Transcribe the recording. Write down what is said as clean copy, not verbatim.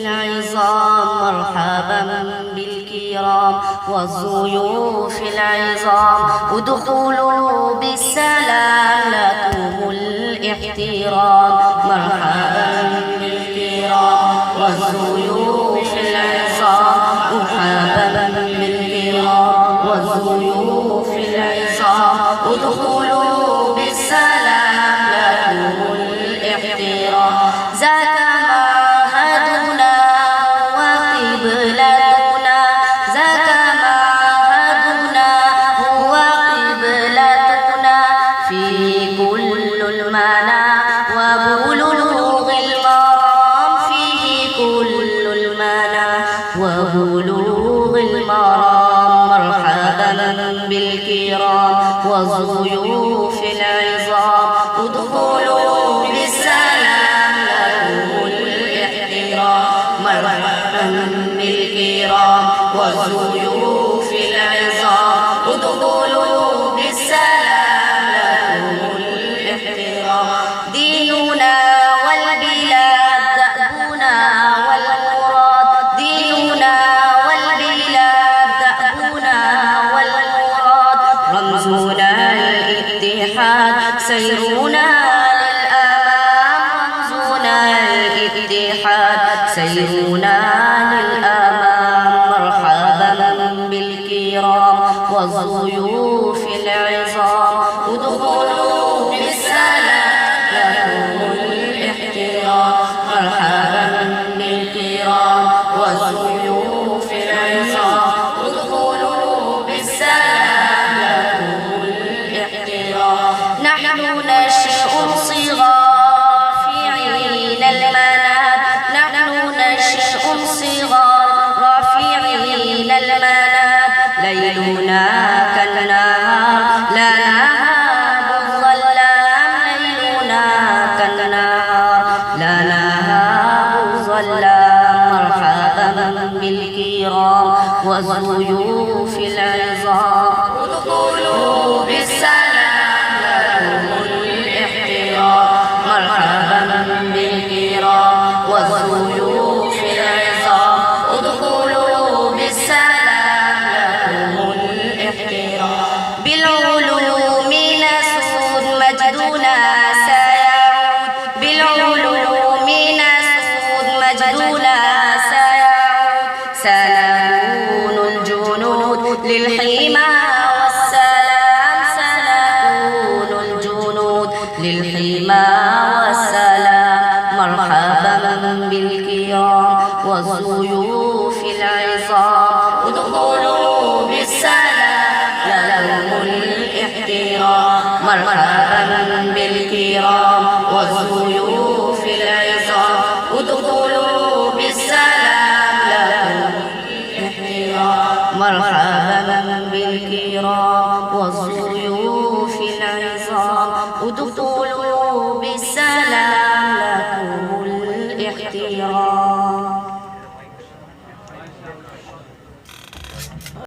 العظام مرحبا بالكرام والضيوف العظام ادخلوا بالسلام لكم الاحترام مرحبا بالكرام والضيوف العظام مرحبا بالكرام والضيوف العظام ادخلوا بالسلام لكم الاحترام ذاك وبلوغ المرام مرحبا بالكرام والضيوف العظام ادخلوا بالسلام لكم الاحترام مرحبا بالكرام والضيوف العظام ادخلوا بالسلام لكم الاحترام ديننا والبلاد دأبنا سيرنا للأمام رمزنا الاتحاد سيرنا للأمام مرحبا بالكرام والضيوف العظام ادخلوا بالسلام لكم الاحترام مرحبا بالكرام والضيوف العظام ادخلوا بالسلام لكم الاحترام نحن نشأ صغار رافعين المناد نحن نشأ صغار رافعين المناد ليلنا كالنهار لا نهاب الظلام ليلنا كالنهار لا نهاب الظلام مرحبا بالكرام والضيوف العظام ادخلوا بالسلام مرحبا بالكرام والضيوف العظام ادخلوا بالسلام لكم الاحترام بالعلوم نسود مجدنا سيعود بالعلوم نسود مجدنا سيعود سنكون الجنود للحمى والسلام سنكون الجنود للحمى والسلام مرحبا بالكرام والضيوف العظام ادخلوا بالسلام لكم الاحترام مرحبا بالكرام والضيوف العظام ادخلوا بالسلام لكم الاحترام مرحبا بالكرام والضيوف العظام ادخلوا بالسلام